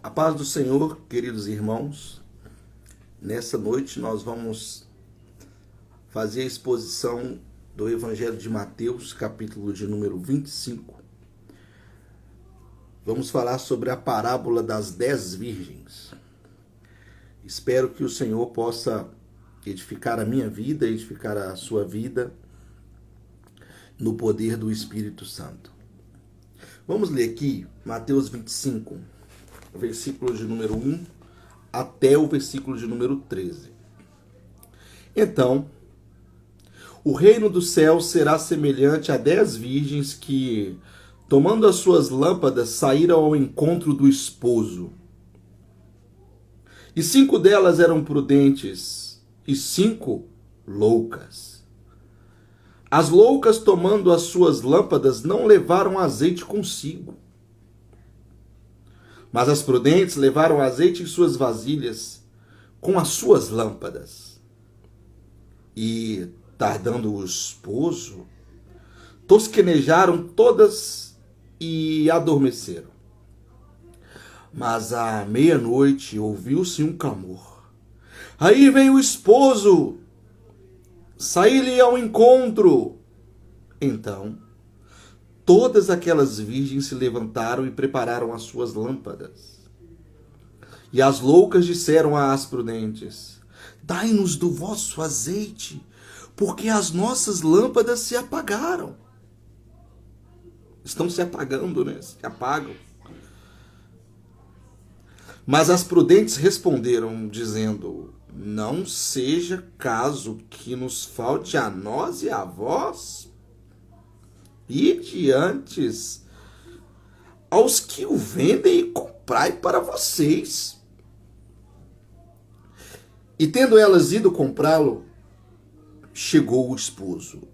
A paz do Senhor, queridos irmãos. Nessa noite nós vamos fazer a exposição do Evangelho de Mateus, capítulo de número 25. Vamos falar sobre a parábola das 10 virgens. Espero que o Senhor possa edificar a minha vida, edificar a sua vida no poder do Espírito Santo. Vamos ler aqui Mateus 25, versículo de número 1 até o versículo de número 13. Então, o reino dos céus será semelhante a 10 virgens que, tomando as suas lâmpadas, saíram ao encontro do esposo. E 5 delas eram prudentes e 5 loucas. As loucas, tomando as suas lâmpadas, não levaram azeite consigo. Mas as prudentes levaram azeite em suas vasilhas com as suas lâmpadas. E, tardando o esposo, tosquenejaram todas e adormeceram. Mas à meia-noite ouviu-se um clamor. Aí vem o esposo! Saí-lhe ao encontro! Então, todas aquelas virgens se levantaram e prepararam as suas lâmpadas. E as loucas disseram às prudentes: Dai-nos do vosso azeite, porque as nossas lâmpadas se apagaram. Estão se apagando, né? Se apagam. Mas as prudentes responderam, dizendo: Não seja caso que nos falte a nós e a vós? Ide antes aos que o vendem e comprai para vocês. E tendo elas ido comprá-lo, chegou o esposo.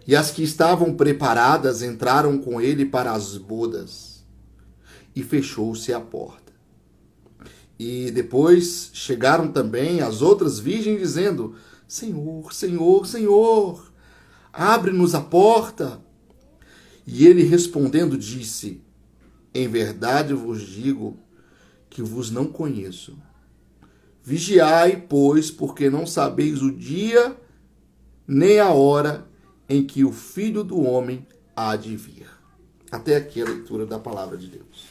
E as que estavam preparadas entraram com ele para as bodas, e fechou-se a porta. E depois chegaram também as outras virgens, dizendo: Senhor, Senhor, Senhor, abre-nos a porta. E ele respondendo disse: Em verdade vos digo que vos não conheço. Vigiai, pois, porque não sabeis o dia nem a hora em que o Filho do Homem há de vir. Até aqui a leitura da palavra de Deus.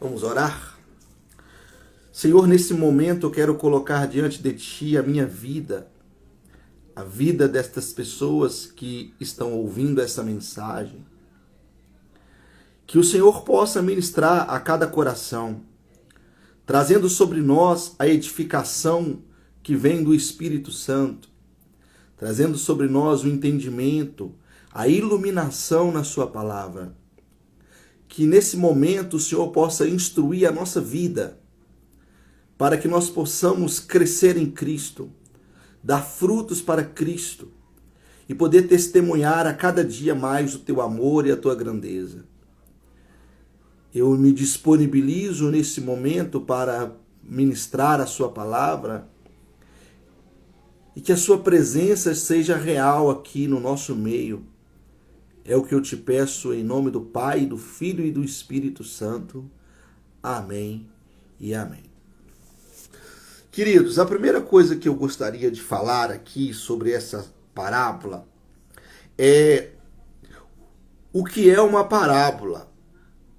Vamos orar? Senhor, nesse momento eu quero colocar diante de Ti a minha vida, a vida destas pessoas que estão ouvindo essa mensagem. Que o Senhor possa ministrar a cada coração, trazendo sobre nós a edificação que vem do Espírito Santo, trazendo sobre nós o entendimento, a iluminação na Sua palavra. Que nesse momento o Senhor possa instruir a nossa vida, para que nós possamos crescer em Cristo, dar frutos para Cristo e poder testemunhar a cada dia mais o Teu amor e a Tua grandeza. Eu me disponibilizo nesse momento para ministrar a Sua palavra e que a Sua presença seja real aqui no nosso meio. É o que eu te peço em nome do Pai, do Filho e do Espírito Santo. Amém e amém. Queridos, a primeira coisa que eu gostaria de falar aqui sobre essa parábola é o que é uma parábola.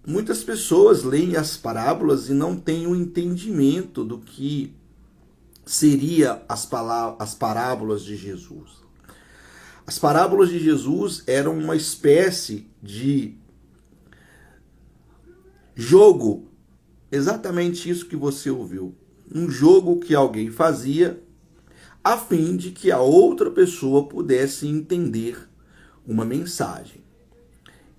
Muitas pessoas leem as parábolas e não têm o entendimento do que seria as parábolas de Jesus. As parábolas de Jesus eram uma espécie de jogo, exatamente isso que você ouviu. Um jogo que alguém fazia a fim de que a outra pessoa pudesse entender uma mensagem.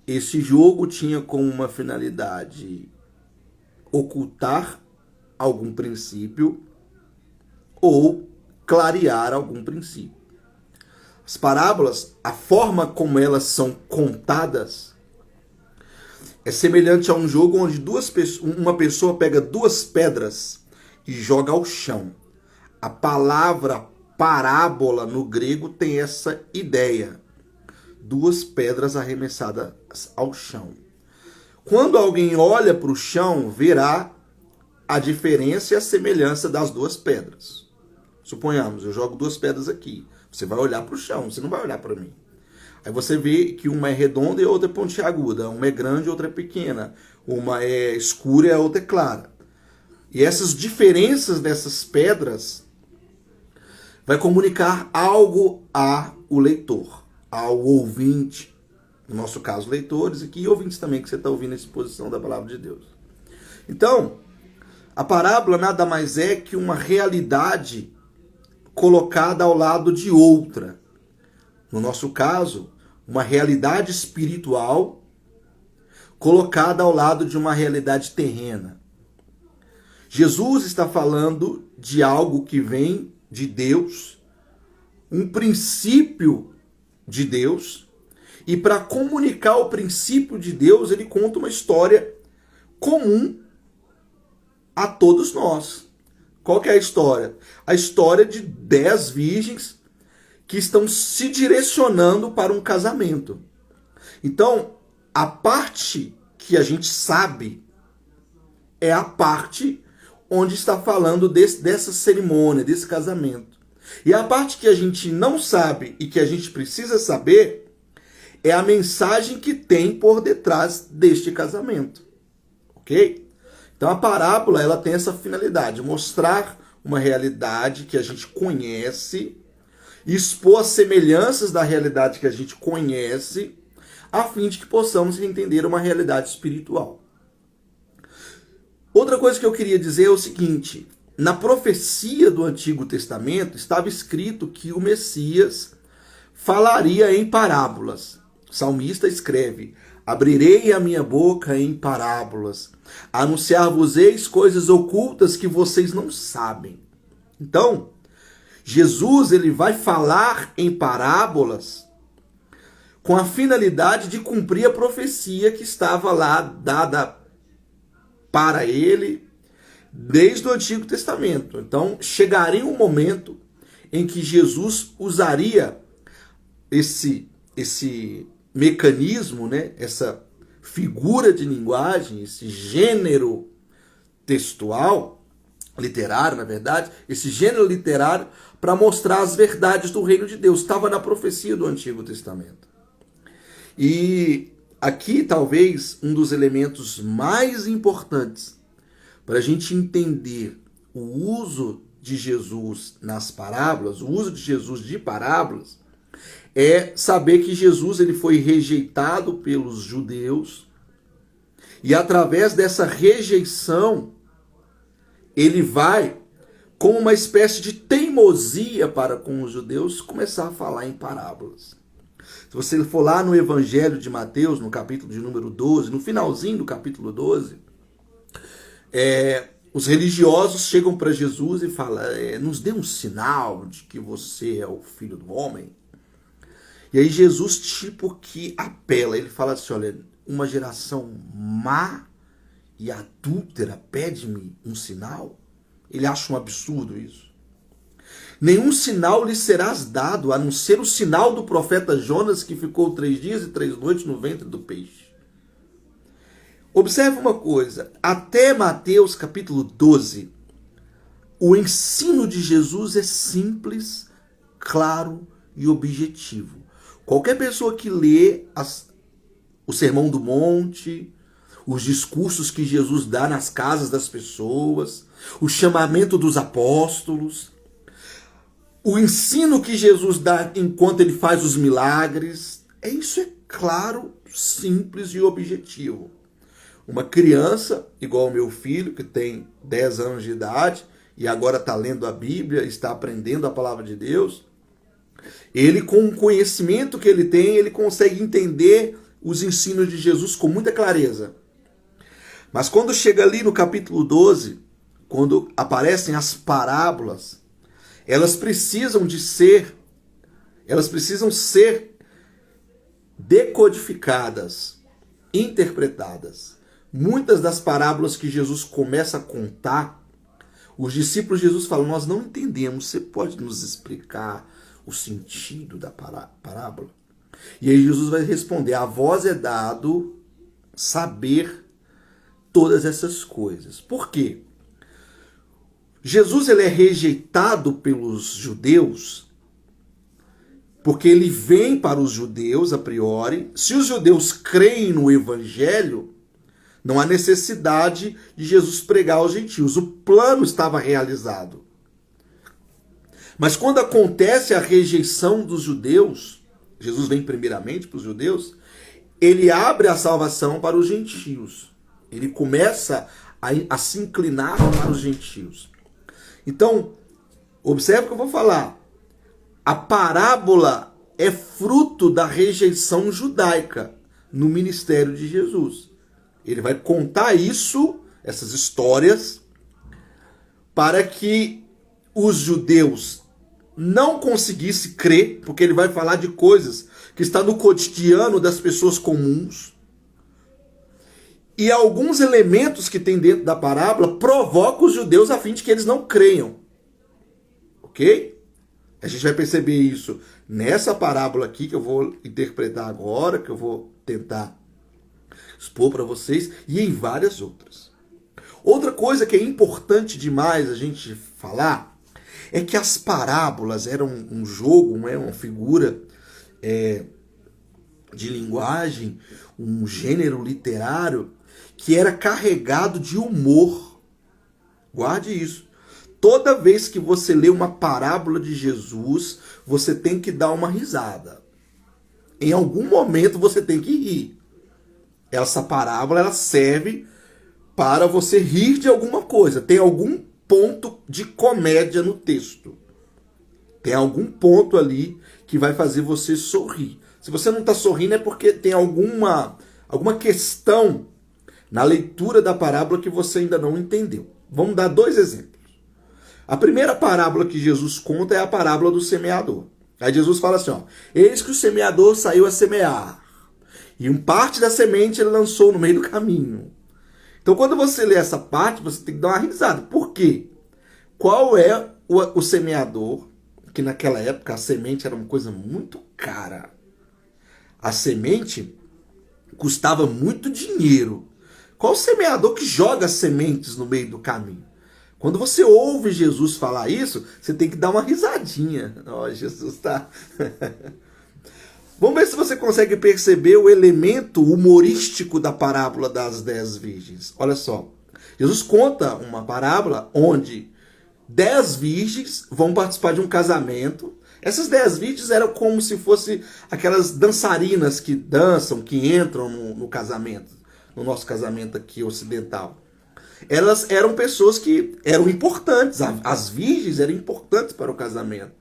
Esse jogo tinha como uma finalidade ocultar algum princípio ou clarear algum princípio. As parábolas, a forma como elas são contadas, é semelhante a um jogo onde uma pessoa pega 2 pedras e joga ao chão. A palavra parábola no grego tem essa ideia. 2 pedras arremessadas ao chão. Quando alguém olha para o chão, verá a diferença e a semelhança das duas pedras. Suponhamos, eu jogo duas pedras aqui. Você vai olhar para o chão, você não vai olhar para mim. Aí você vê que uma é redonda e a outra é pontiaguda. Uma é grande e outra é pequena. Uma é escura e a outra é clara. E essas diferenças dessas pedras vai comunicar algo ao leitor, ao ouvinte. No nosso caso, leitores, e ouvintes também, que você está ouvindo a exposição da palavra de Deus. Então, a parábola nada mais é que uma realidade colocada ao lado de outra. No nosso caso, uma realidade espiritual colocada ao lado de uma realidade terrena. Jesus está falando de algo que vem de Deus, um princípio de Deus, e para comunicar o princípio de Deus, ele conta uma história comum a todos nós. Qual que é a história? A história de 10 virgens que estão se direcionando para um casamento. Então, a parte que a gente sabe é a parte onde está falando dessa cerimônia, desse casamento. E a parte que a gente não sabe e que a gente precisa saber é a mensagem que tem por detrás deste casamento. Ok? Então a parábola ela tem essa finalidade, mostrar uma realidade que a gente conhece, expor as semelhanças da realidade que a gente conhece, a fim de que possamos entender uma realidade espiritual. Outra coisa que eu queria dizer é o seguinte: na profecia do Antigo Testamento estava escrito que o Messias falaria em parábolas. O salmista escreve: abrirei a minha boca em parábolas, anunciar-vos-eis coisas ocultas que vocês não sabem. Então, Jesus ele vai falar em parábolas com a finalidade de cumprir a profecia que estava lá dada para ele desde o Antigo Testamento. Então, chegaria um momento em que Jesus usaria esse mecanismo, né, essa figura de linguagem, esse gênero textual, literário, na verdade, esse gênero literário para mostrar as verdades do reino de Deus. Estava na profecia do Antigo Testamento. E aqui, talvez, um dos elementos mais importantes para a gente entender o uso de Jesus nas parábolas, o uso de Jesus de parábolas, é saber que Jesus ele foi rejeitado pelos judeus e através dessa rejeição ele vai, com uma espécie de teimosia para com os judeus, começar a falar em parábolas. Se você for lá no Evangelho de Mateus, no capítulo de número 12, no finalzinho do capítulo 12, os religiosos chegam para Jesus e falam: nos dê um sinal de que você é o Filho do Homem. E aí Jesus tipo que apela, ele fala assim: olha, uma geração má e adúltera pede-me um sinal? Ele acha um absurdo isso. Nenhum sinal lhe serás dado, a não ser o sinal do profeta Jonas, que ficou 3 dias e 3 noites no ventre do peixe. Observe uma coisa, até Mateus capítulo 12, o ensino de Jesus é simples, claro e objetivo. Qualquer pessoa que lê o Sermão do Monte, os discursos que Jesus dá nas casas das pessoas, o chamamento dos apóstolos, o ensino que Jesus dá enquanto ele faz os milagres, isso é claro, simples e objetivo. Uma criança, igual o meu filho, que tem 10 anos de idade e agora está lendo a Bíblia, está aprendendo a palavra de Deus, ele, com o conhecimento que ele tem, ele consegue entender os ensinos de Jesus com muita clareza. Mas quando chega ali no capítulo 12, quando aparecem as parábolas, elas precisam ser decodificadas, interpretadas. Muitas das parábolas que Jesus começa a contar, os discípulos de Jesus falam: nós não entendemos, você pode nos explicar o sentido da parábola? E aí Jesus vai responder: a vós é dado saber todas essas coisas. Por quê? Jesus ele é rejeitado pelos judeus porque ele vem para os judeus a priori. Se os judeus creem no evangelho, não há necessidade de Jesus pregar aos gentios. O plano estava realizado. Mas quando acontece a rejeição dos judeus, Jesus vem primeiramente para os judeus, ele abre a salvação para os gentios. Ele começa a se inclinar para os gentios. Então, observe o que eu vou falar. A parábola é fruto da rejeição judaica no ministério de Jesus. Ele vai contar isso, essas histórias, para que os judeus não conseguissem crer, porque ele vai falar de coisas que estão no cotidiano das pessoas comuns. E alguns elementos que tem dentro da parábola provocam os judeus a fim de que eles não creiam. Ok? A gente vai perceber isso nessa parábola aqui que eu vou interpretar agora, que eu vou tentar expor para vocês, e em várias outras. Outra coisa que é importante demais a gente falar é que as parábolas eram um jogo, uma figura de linguagem, um gênero literário que era carregado de humor. Guarde isso. Toda vez que você lê uma parábola de Jesus, você tem que dar uma risada. Em algum momento você tem que rir. Essa parábola ela serve para você rir de alguma coisa. Tem algum ponto de comédia no texto. Tem algum ponto ali que vai fazer você sorrir. Se você não está sorrindo é porque tem alguma questão na leitura da parábola que você ainda não entendeu. Vamos dar 2 exemplos. A primeira parábola que Jesus conta é a parábola do semeador. Aí Jesus fala assim, ó, eis que o semeador saiu a semear. E parte da semente ele lançou no meio do caminho. Então quando você lê essa parte, você tem que dar uma risada. Por quê? Qual é o semeador? Que naquela época a semente era uma coisa muito cara. A semente custava muito dinheiro. Qual o semeador que joga sementes no meio do caminho? Quando você ouve Jesus falar isso, você tem que dar uma risadinha. Ó, Jesus tá... Vamos ver se você consegue perceber o elemento humorístico da parábola das 10 virgens. Olha só. Jesus conta uma parábola onde 10 virgens vão participar de um casamento. Essas 10 virgens eram como se fossem aquelas dançarinas que dançam, que entram no casamento. No nosso casamento aqui ocidental. Elas eram pessoas que eram importantes. As virgens eram importantes para o casamento.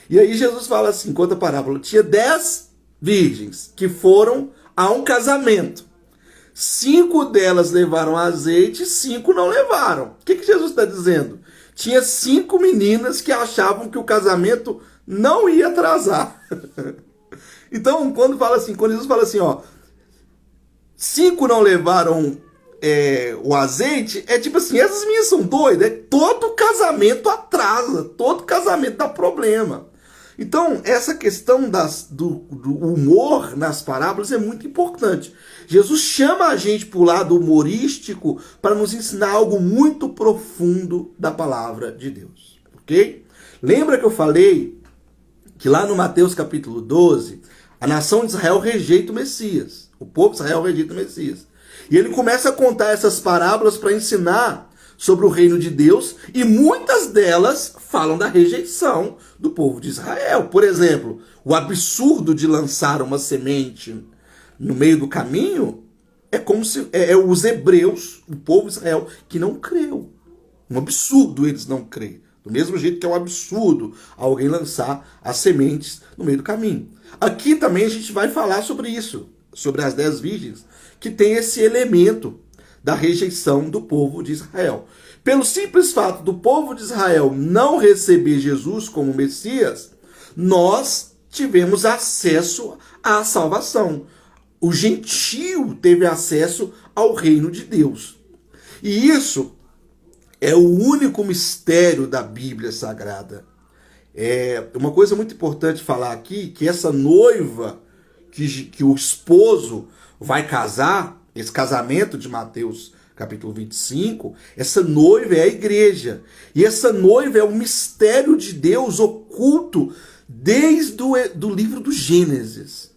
E aí Jesus fala assim, conta a parábola. Tinha 10 virgens que foram a um casamento. 5 delas levaram azeite, 5 não levaram. O que Jesus está dizendo? Tinha 5 meninas que achavam que o casamento não ia atrasar. Então, quando Jesus fala assim, ó, 5 não levaram o azeite, é tipo assim, essas meninas são doidas, todo casamento atrasa, todo casamento dá problema. Então, essa questão do humor nas parábolas é muito importante. Jesus chama a gente para o lado humorístico para nos ensinar algo muito profundo da palavra de Deus. Ok? Lembra que eu falei que lá no Mateus capítulo 12, a nação de Israel rejeita o Messias. O povo de Israel rejeita o Messias. E ele começa a contar essas parábolas para ensinar sobre o reino de Deus, e muitas delas falam da rejeição do povo de Israel. Por exemplo, o absurdo de lançar uma semente no meio do caminho é como se os hebreus, o povo de Israel, que não creu. Um absurdo eles não crerem. Do mesmo jeito que é um absurdo alguém lançar as sementes no meio do caminho. Aqui também a gente vai falar sobre isso, sobre as 10 virgens, que tem esse elemento da rejeição do povo de Israel. Pelo simples fato do povo de Israel não receber Jesus como Messias, nós tivemos acesso à salvação. O gentio teve acesso ao reino de Deus. E isso é o único mistério da Bíblia Sagrada. É uma coisa muito importante falar aqui, que essa noiva que o esposo vai casar, esse casamento de Mateus capítulo 25, essa noiva é a igreja. E essa noiva é um mistério de Deus oculto desde do livro do Gênesis.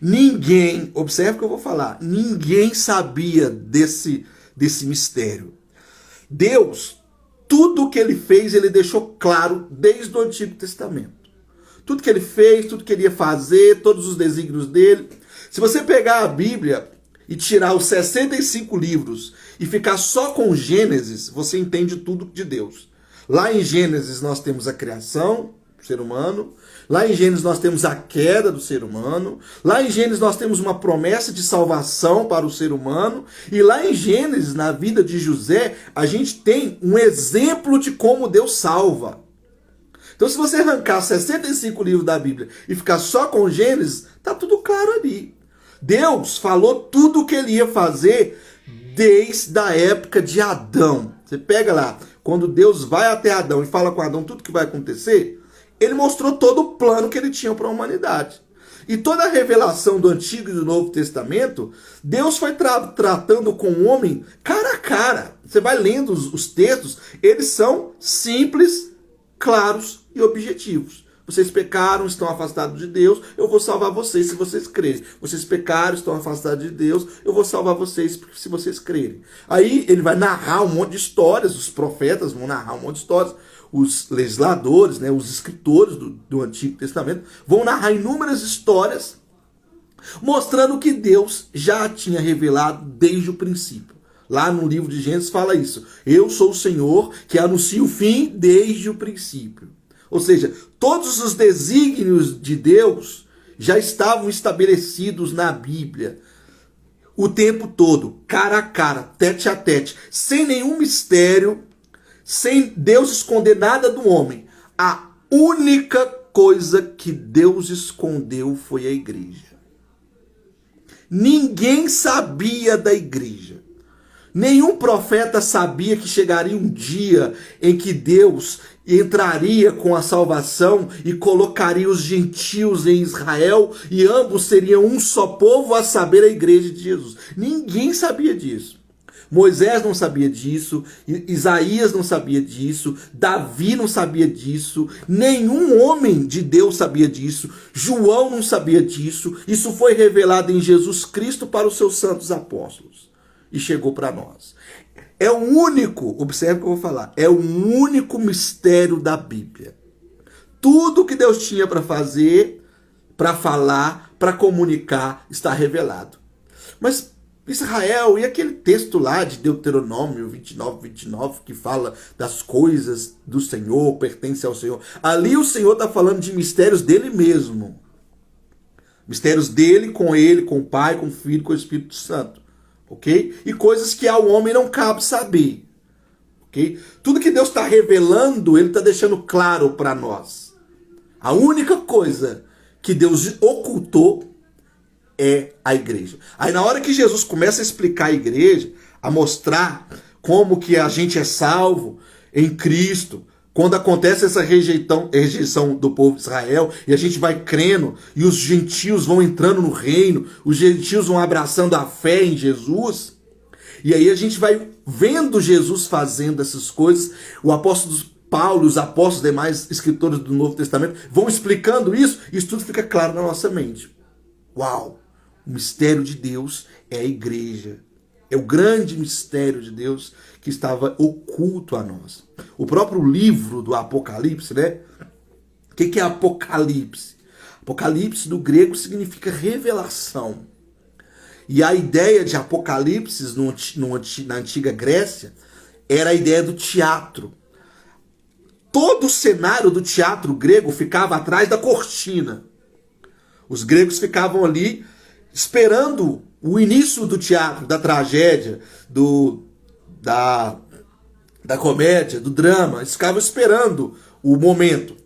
Ninguém, observe o que eu vou falar, ninguém sabia desse mistério. Deus, tudo o que ele fez, ele deixou claro desde o Antigo Testamento. Tudo que ele fez, tudo que ele ia fazer, todos os desígnios dele. Se você pegar a Bíblia e tirar os 65 livros e ficar só com Gênesis, você entende tudo de Deus. Lá em Gênesis nós temos a criação do ser humano, lá em Gênesis nós temos a queda do ser humano, lá em Gênesis nós temos uma promessa de salvação para o ser humano, e lá em Gênesis, na vida de José, a gente tem um exemplo de como Deus salva. Então se você arrancar 65 livros da Bíblia e ficar só com Gênesis, tá tudo claro ali. Deus falou tudo o que ele ia fazer desde a época de Adão. Você pega lá, quando Deus vai até Adão e fala com Adão tudo que vai acontecer, ele mostrou todo o plano que ele tinha para a humanidade. E toda a revelação do Antigo e do Novo Testamento, Deus foi tratando com o homem cara a cara. Você vai lendo os textos, eles são simples, claros e objetivos. Vocês pecaram, estão afastados de Deus, eu vou salvar vocês se vocês crerem. Vocês pecaram, estão afastados de Deus, eu vou salvar vocês se vocês crerem. Aí ele vai narrar um monte de histórias, os profetas vão narrar um monte de histórias, os legisladores, né, os escritores do Antigo Testamento vão narrar inúmeras histórias mostrando que Deus já tinha revelado desde o princípio. Lá no livro de Gênesis fala isso. Eu sou o Senhor que anuncia o fim desde o princípio. Ou seja, todos os desígnios de Deus já estavam estabelecidos na Bíblia. O tempo todo, cara a cara, tete a tete, sem nenhum mistério, sem Deus esconder nada do homem. A única coisa que Deus escondeu foi a igreja. Ninguém sabia da igreja. Nenhum profeta sabia que chegaria um dia em que Deus entraria com a salvação e colocaria os gentios em Israel e ambos seriam um só povo, a saber, a igreja de Jesus. Ninguém sabia disso. Moisés não sabia disso, Isaías não sabia disso, Davi não sabia disso, nenhum homem de Deus sabia disso, João não sabia disso. Isso foi revelado em Jesus Cristo para os seus santos apóstolos. E chegou para nós. É o único, observe o que eu vou falar, é o único mistério da Bíblia. Tudo que Deus tinha para fazer, para falar, para comunicar, está revelado. Mas Israel, e aquele texto lá de Deuteronômio 29, que fala das coisas do Senhor, pertence ao Senhor. Ali o Senhor está falando de mistérios dele mesmo. Mistérios dele, com o Pai, com o Filho, com o Espírito Santo. Ok? E coisas que ao homem não cabe saber. Ok? Tudo que Deus está revelando, ele está deixando claro para nós. A única coisa que Deus ocultou é a igreja. Aí na hora que Jesus começa a explicar a igreja, a mostrar como que a gente é salvo em Cristo, quando acontece essa rejeição do povo de Israel, e a gente vai crendo, e os gentios vão entrando no reino, os gentios vão abraçando a fé em Jesus, e aí a gente vai vendo Jesus fazendo essas coisas, o apóstolo Paulo, os apóstolos, demais escritores do Novo Testamento, vão explicando isso, e isso tudo fica claro na nossa mente. Uau! O mistério de Deus é a igreja. É o grande mistério de Deus que estava oculto a nós. O próprio livro do Apocalipse, né? O que é Apocalipse? Apocalipse do grego significa revelação. E a ideia de Apocalipse na antiga Grécia era a ideia do teatro. Todo o cenário do teatro grego ficava atrás da cortina. Os gregos ficavam ali esperando o início do teatro, da tragédia, da comédia, do drama. Eles ficavam esperando o momento.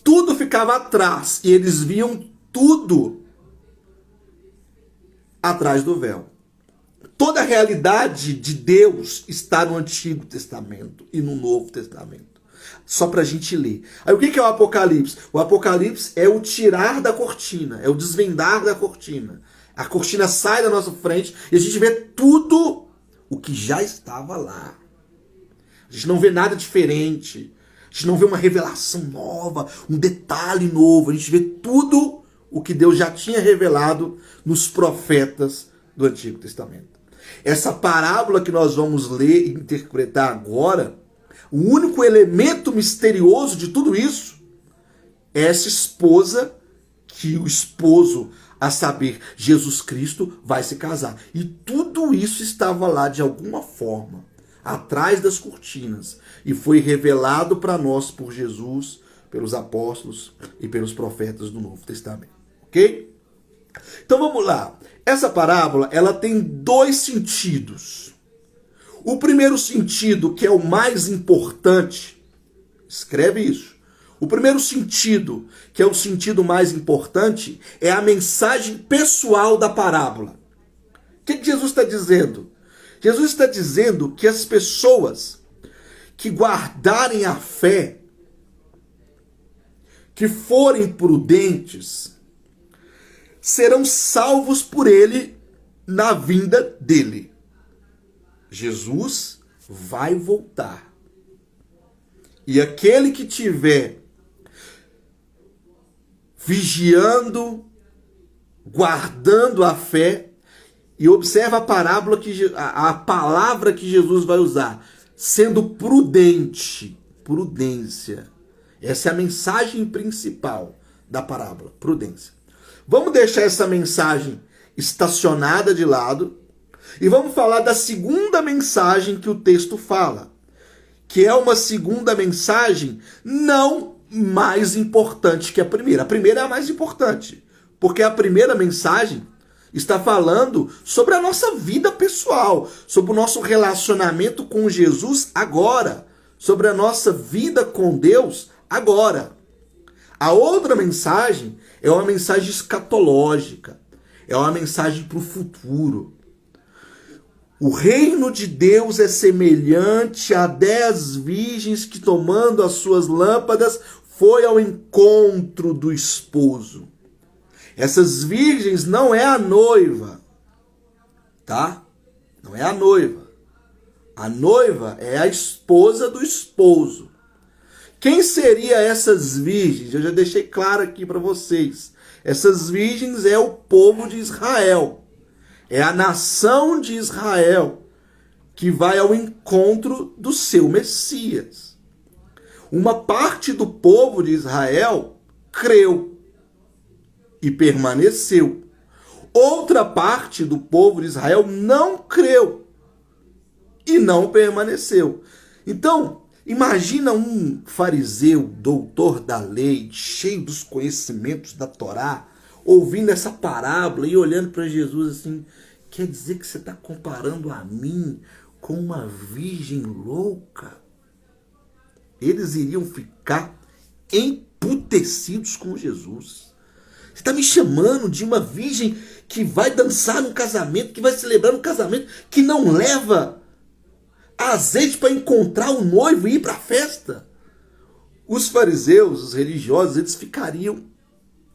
Tudo ficava atrás e eles viam tudo atrás do véu. Toda a realidade de Deus está no Antigo Testamento e no Novo Testamento. Só para a gente ler. Aí o que é o Apocalipse? O Apocalipse é o tirar da cortina, é o desvendar da cortina. A cortina sai da nossa frente e a gente vê tudo o que já estava lá. A gente não vê nada diferente. A gente não vê uma revelação nova, um detalhe novo. A gente vê tudo o que Deus já tinha revelado nos profetas do Antigo Testamento. Essa parábola que nós vamos ler e interpretar agora, o único elemento misterioso de tudo isso é essa esposa que o esposo, a saber, Jesus Cristo, vai se casar. E tudo isso estava lá de alguma forma, atrás das cortinas, e foi revelado para nós por Jesus, pelos apóstolos e pelos profetas do Novo Testamento. Ok? Então vamos lá. Essa parábola, ela tem dois sentidos. O primeiro sentido, que é o mais importante, escreve isso. O primeiro sentido, que é o sentido mais importante, é a mensagem pessoal da parábola. O que Jesus está dizendo? Jesus está dizendo que as pessoas que guardarem a fé, que forem prudentes, serão salvos por ele na vinda dele. Jesus vai voltar. E aquele que tiver vigiando, guardando a fé, e observa a parábola, a palavra que Jesus vai usar, sendo prudente, prudência. Essa é a mensagem principal da parábola, prudência. Vamos deixar essa mensagem estacionada de lado e vamos falar da segunda mensagem que o texto fala, que é uma segunda mensagem não mais importante que a primeira. A primeira é a mais importante, porque a primeira mensagem está falando sobre a nossa vida pessoal, sobre o nosso relacionamento com Jesus agora, sobre a nossa vida com Deus agora. A outra mensagem é uma mensagem escatológica, é uma mensagem para o futuro. O reino de Deus é semelhante a 10 virgens que, tomando as suas lâmpadas, foi ao encontro do esposo. Essas virgens não é a noiva, tá? Não é a noiva. A noiva é a esposa do esposo. Quem seriam essas virgens? Eu já deixei claro aqui para vocês. Essas virgens é o povo de Israel. É a nação de Israel que vai ao encontro do seu Messias. Uma parte do povo de Israel creu e permaneceu. Outra parte do povo de Israel não creu e não permaneceu. Então, imagina um fariseu, doutor da lei, cheio dos conhecimentos da Torá, ouvindo essa parábola e olhando para Jesus assim, quer dizer que você está comparando a mim com uma virgem louca? Eles iriam ficar emputecidos com Jesus. Você está me chamando de uma virgem que vai dançar num casamento, que vai celebrar um casamento, que não leva azeite para encontrar o noivo e ir para a festa? Os fariseus, os religiosos, eles ficariam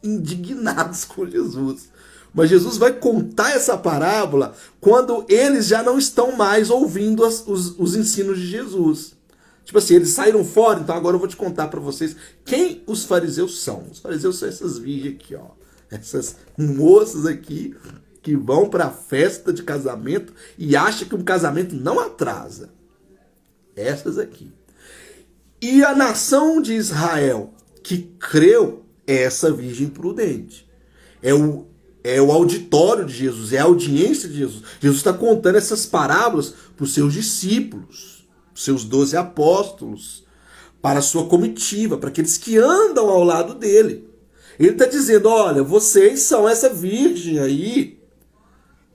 indignados com Jesus. Mas Jesus vai contar essa parábola quando eles já não estão mais ouvindo os ensinos de Jesus. Tipo assim, eles saíram fora, então agora eu vou te contar para vocês quem os fariseus são. Os fariseus são essas virgens aqui, ó. Essas moças aqui que vão para a festa de casamento e acham que um casamento não atrasa. Essas aqui. E a nação de Israel que creu é essa virgem prudente. É o auditório de Jesus, é a audiência de Jesus. Jesus está contando essas parábolas para os seus discípulos, seus 12 apóstolos, para a sua comitiva, para aqueles que andam ao lado dele. Ele está dizendo, olha, vocês são essa virgem aí,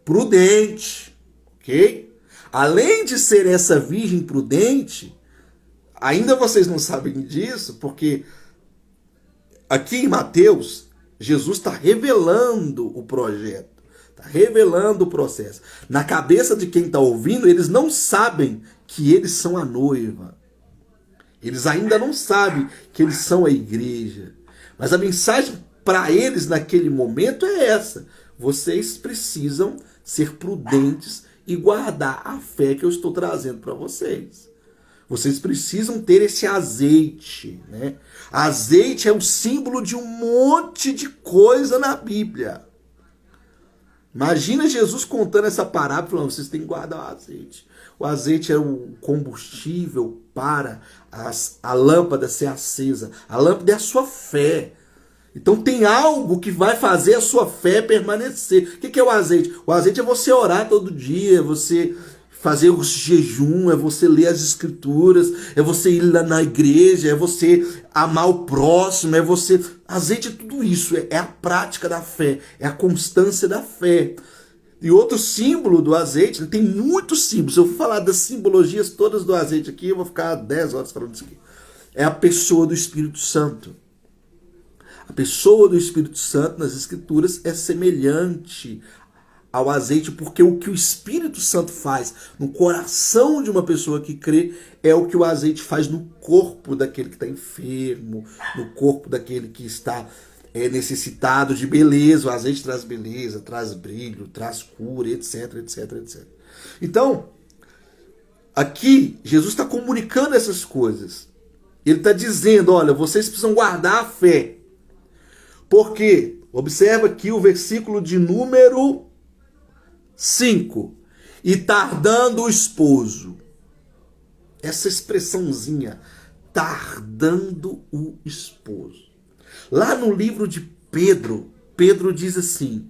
prudente, ok? Além de ser essa virgem prudente, ainda vocês não sabem disso, porque aqui em Mateus, Jesus está revelando o projeto, está revelando o processo. Na cabeça de quem está ouvindo, eles não sabem que eles são a noiva. Eles ainda não sabem que eles são a igreja. Mas a mensagem para eles naquele momento é essa. vocês precisam ser prudentes e guardar a fé que eu estou trazendo para vocês. Vocês precisam ter esse azeite, né? Azeite é o símbolo de um monte de coisa na Bíblia. Imagina Jesus contando essa parábola, falando, vocês têm que guardar o azeite. O azeite é o combustível para a lâmpada ser acesa. A lâmpada é a sua fé. Então tem algo que vai fazer a sua fé permanecer. O que é o azeite? O azeite é você orar todo dia, é você fazer o jejum, é você ler as escrituras, é você ir lá na igreja, é você amar o próximo, é você... Azeite é tudo isso, é a prática da fé, é a constância da fé. E outro símbolo do azeite, tem muitos símbolos. Se eu for falar das simbologias todas do azeite aqui, eu vou ficar 10 horas falando disso aqui. É a pessoa do Espírito Santo. A pessoa do Espírito Santo nas Escrituras é semelhante ao azeite, porque o que o Espírito Santo faz no coração de uma pessoa que crê é o que o azeite faz no corpo daquele que está enfermo, no corpo daquele que está necessitado de beleza. O azeite traz beleza, traz brilho, traz cura, etc, etc, etc. Então, aqui, Jesus está comunicando essas coisas. Ele está dizendo, olha, vocês precisam guardar a fé. Porque, observa aqui o versículo de número 5. E tardando o esposo. Essa expressãozinha, tardando o esposo. Lá no livro de Pedro, Pedro diz assim: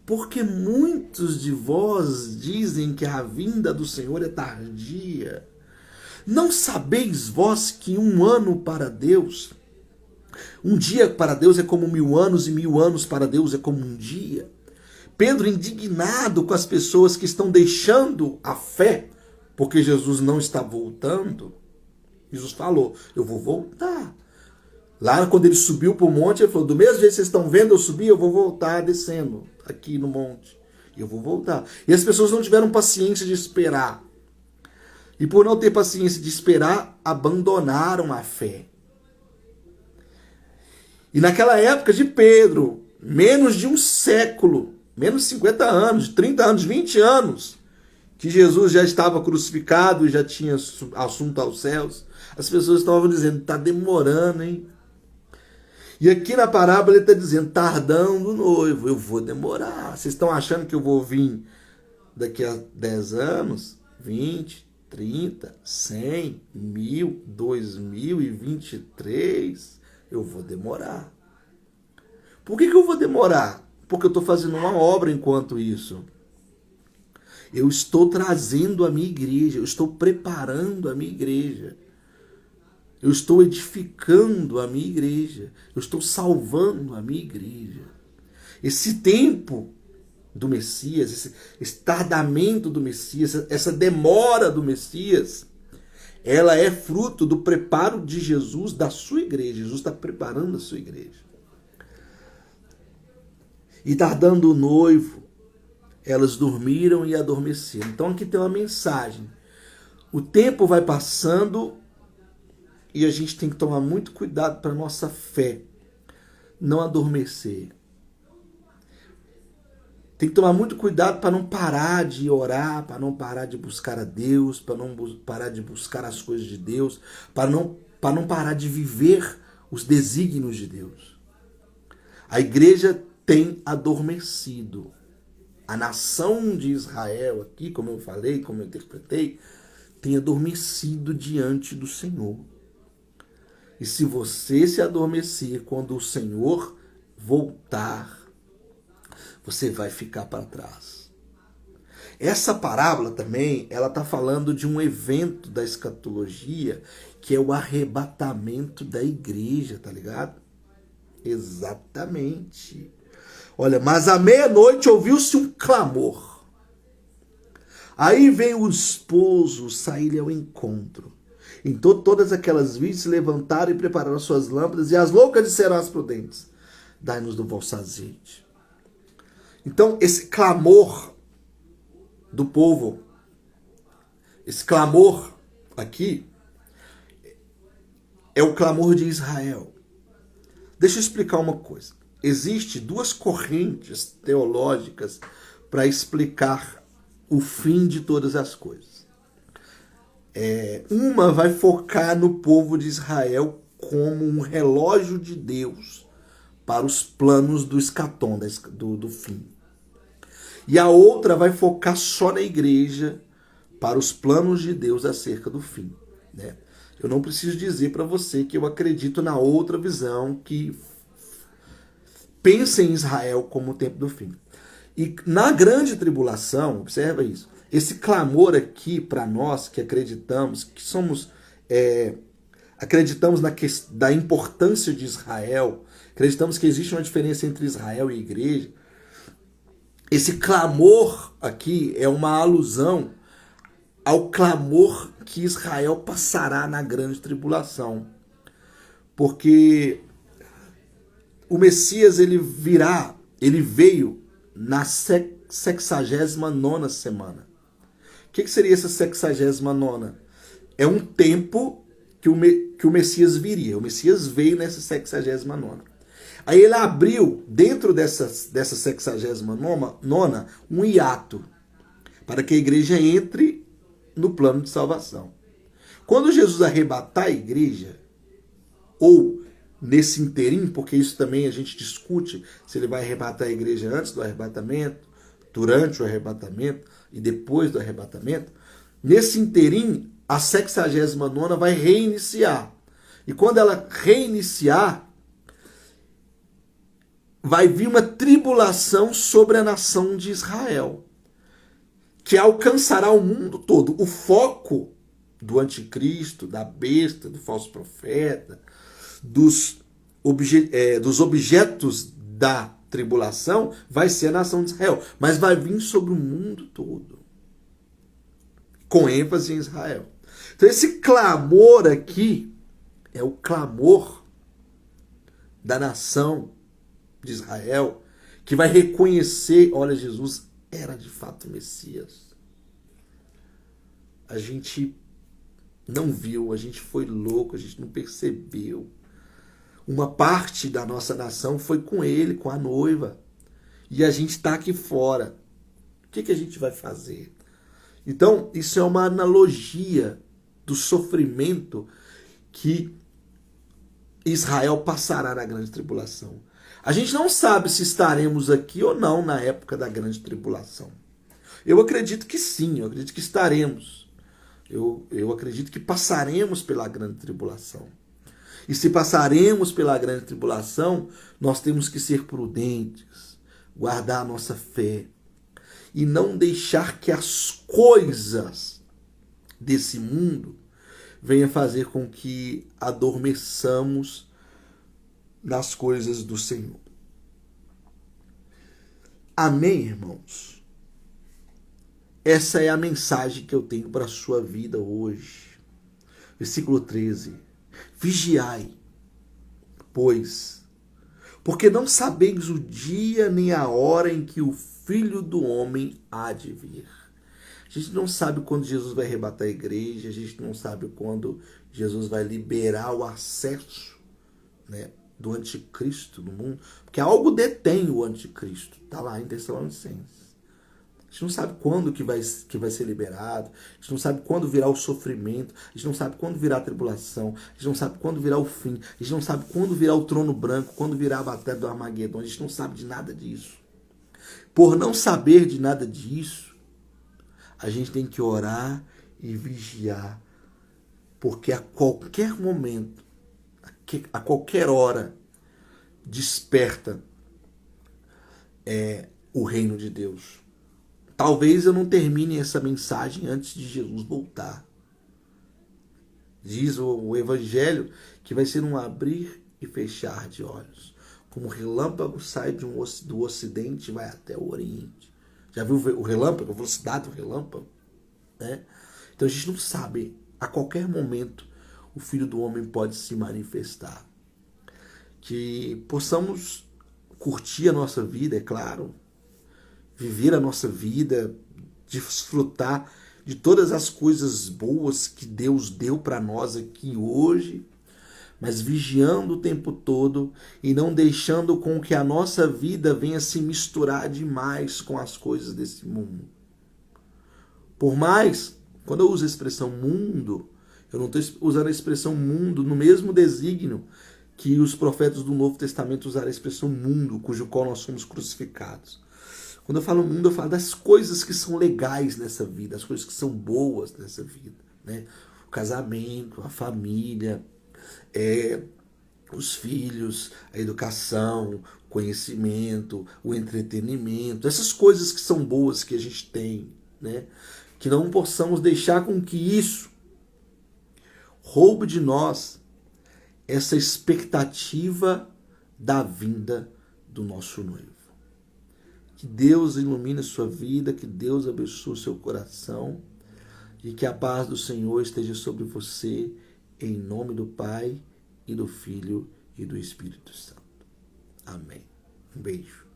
porque muitos de vós dizem que a vinda do Senhor é tardia. Não sabeis vós que um ano para Deus, um dia para Deus é como 1000 anos, e 1000 anos para Deus é como um dia? Pedro, indignado com as pessoas que estão deixando a fé, porque Jesus não está voltando, Jesus falou, eu vou voltar. Lá quando ele subiu para o monte, ele falou, do mesmo jeito que vocês estão vendo eu subir, eu vou voltar descendo aqui no monte. Eu vou voltar. E as pessoas não tiveram paciência de esperar. E por não ter paciência de esperar, abandonaram a fé. E naquela época de Pedro, menos de um século, menos de 50 anos, 30 anos, 20 anos, que Jesus já estava crucificado e já tinha assunto aos céus, as pessoas estavam dizendo, está demorando, hein? E aqui na parábola ele está dizendo, tardando o noivo, eu vou demorar. Vocês estão achando que eu vou vir daqui a 10 anos, 20, 30, 100, 1000, 2023? Eu vou demorar. Por que eu vou demorar? Porque eu estou fazendo uma obra enquanto isso. Eu estou trazendo a minha igreja, eu estou preparando a minha igreja. Eu estou edificando a minha igreja. Eu estou salvando a minha igreja. Esse tempo do Messias, esse tardamento do Messias, essa demora do Messias, ela é fruto do preparo de Jesus da sua igreja. Jesus está preparando a sua igreja. E tardando o noivo, elas dormiram e adormeceram. Então aqui tem uma mensagem. O tempo vai passando e a gente tem que tomar muito cuidado para a nossa fé não adormecer. Tem que tomar muito cuidado para não parar de orar, para não parar de buscar a Deus, para não parar de buscar as coisas de Deus, para não parar de viver os desígnios de Deus. A igreja tem adormecido. A nação de Israel aqui, como eu falei, como eu interpretei, tem adormecido diante do Senhor. E se você se adormecer quando o Senhor voltar, você vai ficar para trás. Essa parábola também, ela está falando de um evento da escatologia, que é o arrebatamento da igreja, tá ligado? Exatamente. Olha, mas à meia-noite ouviu-se um clamor. Aí vem o esposo sair-lhe ao encontro. Então todas aquelas virgens se levantaram e prepararam as suas lâmpadas, e as loucas disseram às prudentes, dai-nos do vosso azeite. Então esse clamor do povo, esse clamor aqui, é o clamor de Israel. Deixa eu explicar uma coisa. Existem duas correntes teológicas para explicar o fim de todas as coisas. Uma vai focar no povo de Israel como um relógio de Deus para os planos do escatom, do fim. E a outra vai focar só na igreja para os planos de Deus acerca do fim. Né? Eu não preciso dizer para você que eu acredito na outra visão que pensa em Israel como o tempo do fim. E na grande tribulação, observa isso, esse clamor aqui para nós que acreditamos, que somos, acreditamos da importância de Israel, acreditamos que existe uma diferença entre Israel e igreja, esse clamor aqui é uma alusão ao clamor que Israel passará na grande tribulação. Porque o Messias ele veio na 69ª semana. O que seria essa 69ª? É um tempo que o Messias viria. O Messias veio nessa 69ª. Aí ele abriu, dentro dessa 69ª, um hiato, para que a igreja entre no plano de salvação. Quando Jesus arrebatar a igreja, ou nesse interim, porque isso também a gente discute, se ele vai arrebatar a igreja antes do arrebatamento, durante o arrebatamento e depois do arrebatamento, nesse interim, a 69ª vai reiniciar. E quando ela reiniciar, vai vir uma tribulação sobre a nação de Israel, que alcançará o mundo todo. O foco do anticristo, da besta, do falso profeta, dos objetos da tribulação, vai ser a nação de Israel. Mas vai vir sobre o mundo todo, com ênfase em Israel. Então esse clamor aqui é o clamor da nação de Israel, que vai reconhecer, olha, Jesus era de fato o Messias. A gente não viu, a gente foi louco, a gente não percebeu. Uma parte da nossa nação foi com ele, com a noiva. E a gente está aqui fora. O que a gente vai fazer? Então, isso é uma analogia do sofrimento que Israel passará na grande tribulação. A gente não sabe se estaremos aqui ou não na época da grande tribulação. Eu acredito que sim, eu acredito que estaremos. Eu acredito que passaremos pela grande tribulação. E se passaremos pela grande tribulação, nós temos que ser prudentes, guardar a nossa fé e não deixar que as coisas desse mundo venham fazer com que adormeçamos nas coisas do Senhor. Amém, irmãos? Essa é a mensagem que eu tenho para a sua vida hoje. Versículo 13. Vigiai, pois, porque não sabeis o dia nem a hora em que o Filho do Homem há de vir. A gente não sabe quando Jesus vai arrebatar a igreja, a gente não sabe quando Jesus vai liberar o acesso, né, do anticristo no mundo, porque algo detém o anticristo, está lá em Tessalonicenses. A gente não sabe quando que vai ser liberado, a gente não sabe quando virá o sofrimento, a gente não sabe quando virá a tribulação, a gente não sabe quando virá o fim, a gente não sabe quando virá o trono branco, quando virá a batalha do Armagedon, a gente não sabe de nada disso. Por não saber de nada disso, a gente tem que orar e vigiar, porque a qualquer momento, a qualquer hora, desperta o reino de Deus. Talvez eu não termine essa mensagem antes de Jesus voltar. Diz o Evangelho que vai ser um abrir e fechar de olhos. Como o relâmpago sai do ocidente e vai até o oriente. Já viu o relâmpago, a velocidade do relâmpago? Né? Então a gente não sabe. A qualquer momento o Filho do Homem pode se manifestar. Que possamos curtir a nossa vida, é claro. Viver a nossa vida, desfrutar de todas as coisas boas que Deus deu para nós aqui hoje, mas vigiando o tempo todo e não deixando com que a nossa vida venha se misturar demais com as coisas desse mundo. Por mais, quando eu uso a expressão mundo, eu não estou usando a expressão mundo no mesmo desígnio que os profetas do Novo Testamento usaram a expressão mundo, cujo qual nós somos crucificados. Quando eu falo mundo, eu falo das coisas que são legais nessa vida, as coisas que são boas nessa vida, né? O casamento, a família, os filhos, a educação, o conhecimento, o entretenimento, essas coisas que são boas que a gente tem, né? Que não possamos deixar com que isso roube de nós essa expectativa da vinda do nosso noivo. Que Deus ilumine a sua vida, que Deus abençoe o seu coração e que a paz do Senhor esteja sobre você, em nome do Pai, e do Filho, e do Espírito Santo. Amém. Um beijo.